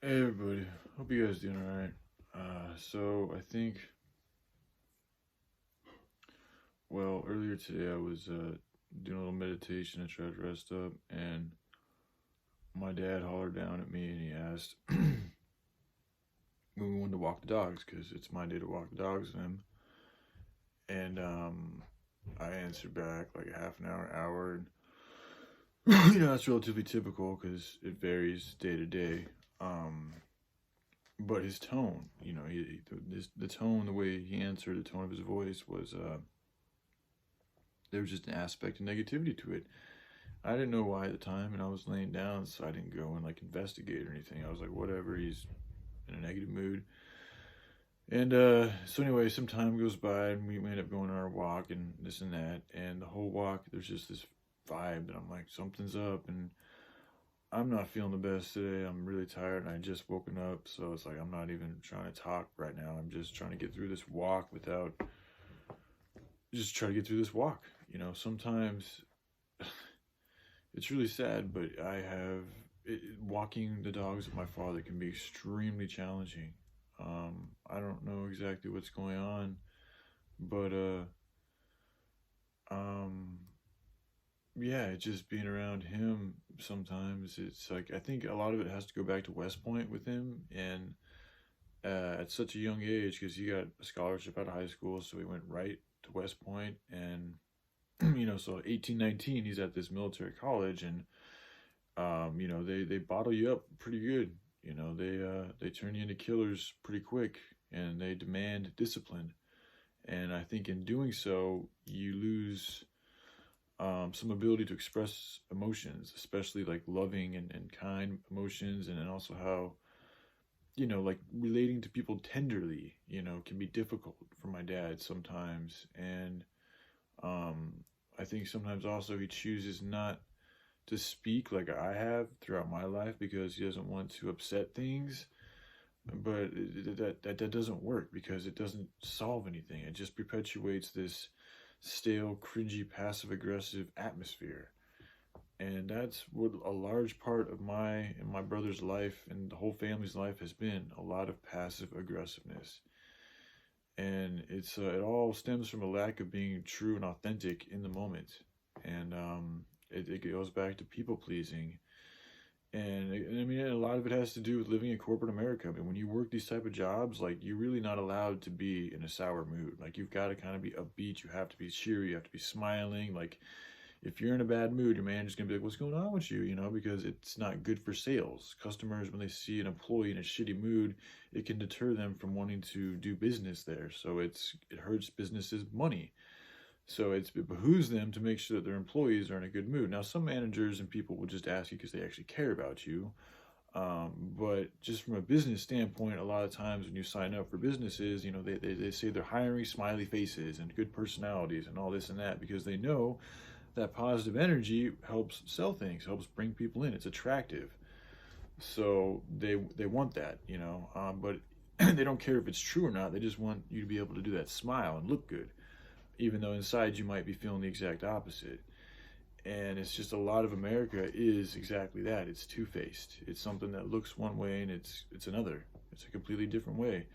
Hey everybody, hope you guys doing alright. So I think, earlier today I was doing a little meditation and tried to rest up, and my dad hollered down at me and he asked when we wanted to walk the dogs because it's my day to walk the dogs with him. And I answered back like a half an hour, and that's relatively typical because it varies day to day. Um, but his tone, the tone, the way he answered, the tone of his voice was there was just an aspect of negativity to it. I didn't know why at the time, and I was laying down, so I didn't go and like investigate or anything. I was like, whatever, he's in a negative mood. And so anyway, some time goes by, and we end up going on our walk and this and that. And the whole walk, there's just this vibe that I'm like, something's up, and I'm not feeling the best today. I'm really tired, and I just woken up, so it's like I'm not even trying to talk right now. I'm just trying to get through this walk without just try to get through this walk. Sometimes it's really sad, but walking the dogs with my father can be extremely challenging. I don't know exactly what's going on, but um, yeah, it's just being around him. Sometimes it's like I think a lot of it has to go back to West Point with him, and at such a young age, because he got a scholarship out of high school, so he went right to West Point, and so 18, 19, he's at this military college, and they bottle you up pretty good. They turn you into killers pretty quick, and they demand discipline. And I think in doing so, you lose some ability to express emotions, especially like loving and kind emotions, and then also how like relating to people tenderly, can be difficult for my dad sometimes. And um, I think sometimes also he chooses not to speak like I have throughout my life because he doesn't want to upset things. But that doesn't work because it doesn't solve anything. It just perpetuates this stale, cringy, passive aggressive atmosphere. And that's what a large part of my and my brother's life and the whole family's life has been, a lot of passive aggressiveness. And it all stems from a lack of being true and authentic in the moment. And it goes back to people pleasing. And I mean, a lot of it has to do with living in corporate America. I mean, when you work these type of jobs, like you're really not allowed to be in a sour mood. Like you've got to kind of be upbeat. You have to be cheery. You have to be smiling. Like if you're in a bad mood, your manager's gonna be like, "What's going on with you?" Because it's not good for sales. Customers, when they see an employee in a shitty mood, it can deter them from wanting to do business there. So it hurts businesses' money. So it behooves them to make sure that their employees are in a good mood. Now, some managers and people will just ask you because they actually care about you. But just from a business standpoint, a lot of times when you sign up for businesses, they say they're hiring smiley faces and good personalities and all this and that because they know that positive energy helps sell things, helps bring people in. It's attractive. So they want that, but they don't care if it's true or not. They just want you to be able to do that smile and look good, even though inside you might be feeling the exact opposite. And it's just a lot of America is exactly that. It's two-faced. It's something that looks one way and it's another. It's a completely different way.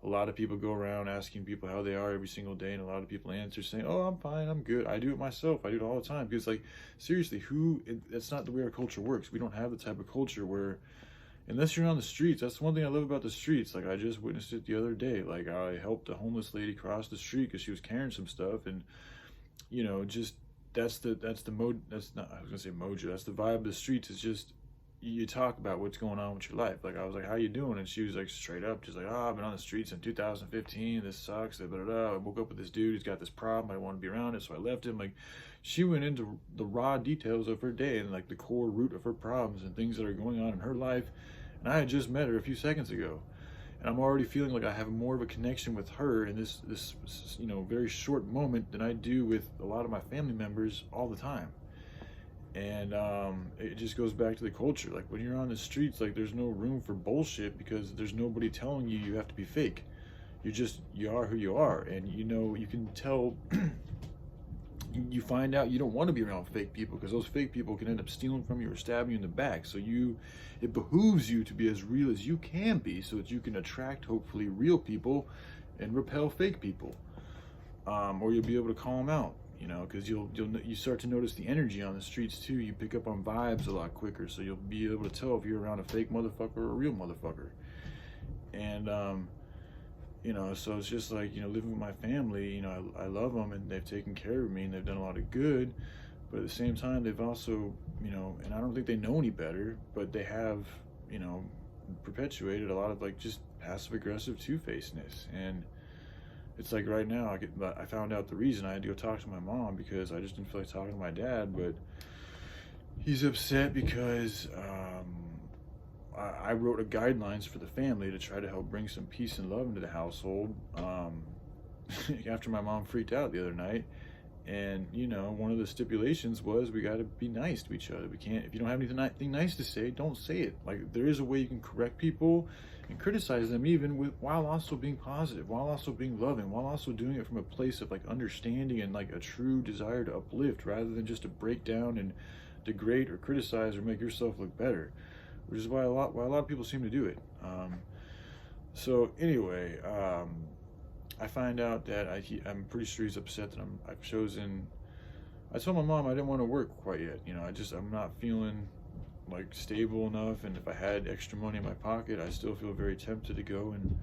A lot of people go around asking people how they are every single day, and a lot of people answer saying, "Oh, I'm fine, I'm good." I do it myself. I do it all the time because, like, seriously, that's not the way our culture works. We don't have the type of culture where, unless you're on the streets, that's one thing I love about the streets. Like, I just witnessed it the other day. Like, I helped a homeless lady cross the street because she was carrying some stuff, and just that's the mode. That's not, I was gonna say mojo. That's the vibe of the streets. It's just you talk about what's going on with your life. Like I was like, "How you doing?" And she was like straight up, just like, "Oh, I've been on the streets in 2015. This sucks." Blah, blah, blah. I woke up with this dude who's got this problem. I don't want to be around it, so I left him. Like she went into the raw details of her day and like the core root of her problems and things that are going on in her life. And I had just met her a few seconds ago, and I'm already feeling like I have more of a connection with her in this very short moment than I do with a lot of my family members all the time. And it just goes back to the culture. Like when you're on the streets, like there's no room for bullshit because there's nobody telling you have to be fake. You are who you are, and you can tell you find out you don't want to be around fake people, because those fake people can end up stealing from you or stabbing you in the back. So it behooves you to be as real as you can be, so that you can attract hopefully real people and repel fake people, or you'll be able to call them out. Because you start to notice the energy on the streets too. You pick up on vibes a lot quicker, so you'll be able to tell if you're around a fake motherfucker or a real motherfucker. And so it's just like, living with my family, I love them and they've taken care of me and they've done a lot of good, but at the same time they've also, and I don't think they know any better, but they have, perpetuated a lot of like just passive aggressive two-facedness. And it's like right now I found out the reason. I had to go talk to my mom because I just didn't feel like talking to my dad, but he's upset because I wrote a guidelines for the family to try to help bring some peace and love into the household, after my mom freaked out the other night. And one of the stipulations was we got to be nice to each other. We can't, if you don't have anything nice to say, don't say it. Like, there is a way you can correct people and criticize them even while also being positive, while also being loving, while also doing it from a place of like understanding and like a true desire to uplift, rather than just to break down and degrade or criticize or make yourself look better, which is why a lot of people seem to do it. So anyway, I find out that I'm pretty sure he's upset that I've chosen. I told my mom I didn't want to work quite yet. I'm not feeling like stable enough, and if I had extra money in my pocket, I still feel very tempted to go and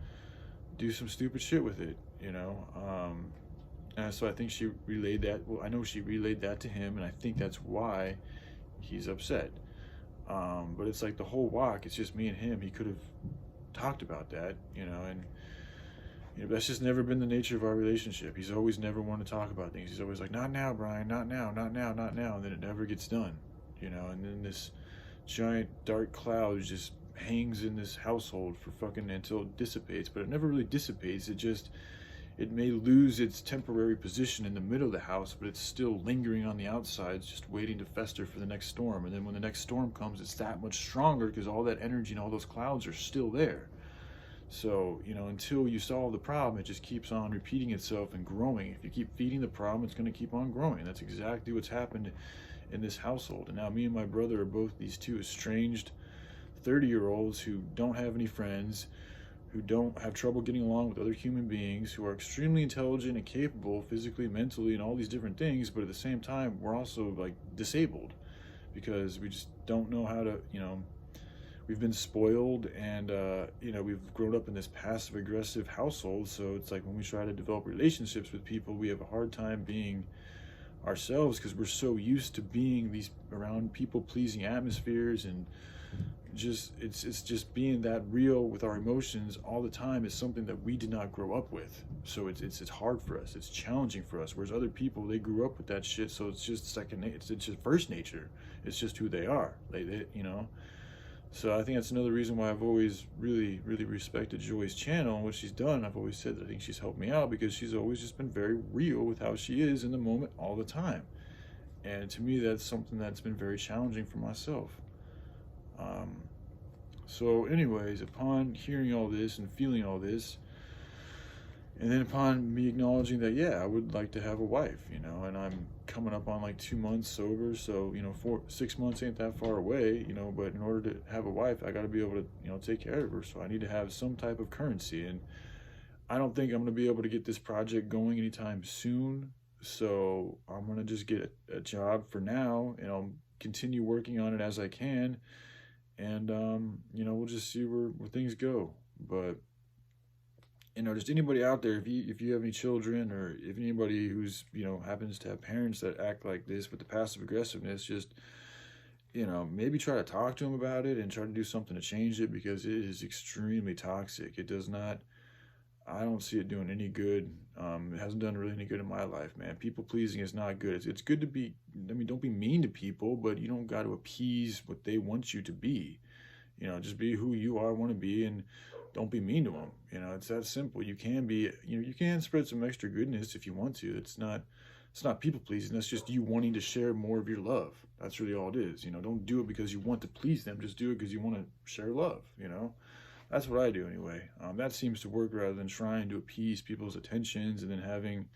do some stupid shit with it. And so I think she relayed that. Well, I know she relayed that to him, and I think that's why he's upset. But it's like the whole walk, it's just me and him. He could have talked about that, and that's just never been the nature of our relationship. He's always never wanted to talk about things. He's always like, not now, Brian, not now, not now, not now. And then it never gets done, and then this giant dark cloud just hangs in this household for fucking until it dissipates. But it never really dissipates. It may lose its temporary position in the middle of the house, but it's still lingering on the outsides, just waiting to fester for the next storm. And then when the next storm comes, it's that much stronger because all that energy and all those clouds are still there. So, until you solve the problem, it just keeps on repeating itself and growing. If you keep feeding the problem, it's going to keep on growing. That's exactly what's happened in this household. And now me and my brother are both these two estranged 30-year-olds who don't have any friends, who don't have trouble getting along with other human beings, who are extremely intelligent and capable physically, mentally, and all these different things, but at the same time, we're also like disabled because we just don't know how to, we've been spoiled, and we've grown up in this passive aggressive household. So it's like when we try to develop relationships with people, we have a hard time being ourselves because we're so used to being these around people pleasing atmospheres, and it's just being that real with our emotions all the time is something that we did not grow up with. So it's hard for us. It's challenging for us. Whereas other people, they grew up with that shit. So it's just it's just first nature. It's just who they are. So I think that's another reason why I've always really, really respected Joy's channel and what she's done. I've always said that I think she's helped me out because she's always just been very real with how she is in the moment all the time. And to me, that's something that's been very challenging for myself. So anyways, upon hearing all this and feeling all this, and then upon me acknowledging that, yeah, I would like to have a wife, and I'm coming up on like 2 months sober, so 6 months ain't that far away, but in order to have a wife, I got to be able to, take care of her. So I need to have some type of currency, and I don't think I'm going to be able to get this project going anytime soon. So I'm going to just get a job for now, and I'll continue working on it as I can. And, we'll just see where things go. But, just anybody out there, if you have any children, or if anybody who's, happens to have parents that act like this with the passive aggressiveness, just, maybe try to talk to them about it and try to do something to change it, because it is extremely toxic. It does not, I don't see it doing any good. It hasn't done really any good in my life, man. People pleasing is not good. It's good to be, don't be mean to people, but you don't got to appease what they want you to be. Just be who you are, want to be, and don't be mean to them. It's that simple. You can be, you can spread some extra goodness if you want to. It's not people pleasing. That's just you wanting to share more of your love. That's really all it is. Don't do it because you want to please them. Just do it because you want to share love. That's what I do anyway. That seems to work, rather than trying to appease people's attentions and then having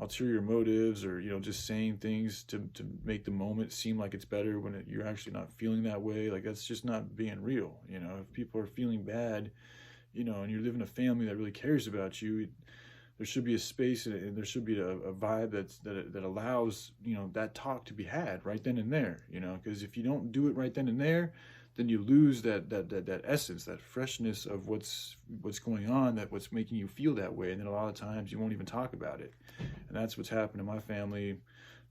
ulterior motives, or just saying things to make the moment seem like it's better when you're actually not feeling that way. Like, that's just not being real. If people are feeling bad, and you live in a family that really cares about you, there should be a space, and there should be a vibe that allows that talk to be had right then and there. Because if you don't do it right then and there, then you lose that essence, that freshness of what's going on, what's making you feel that way. And then a lot of times you won't even talk about it. And that's what's happened in my family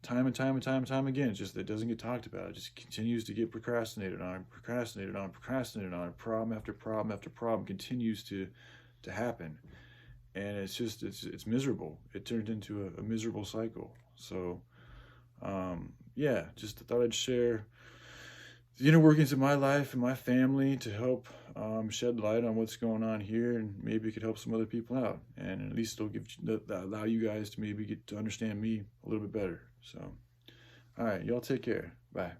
time and time and time and time again. It's just that it doesn't get talked about. It just continues to get procrastinated on, procrastinated on, procrastinated on. Problem after problem after problem continues to happen. And it's miserable. It turned into a miserable cycle. So yeah, just thought I'd share the inner workings of my life and my family to help shed light on what's going on here, and maybe it could help some other people out, and at least it'll allow you guys to maybe get to understand me a little bit better. So all right, y'all take care. Bye.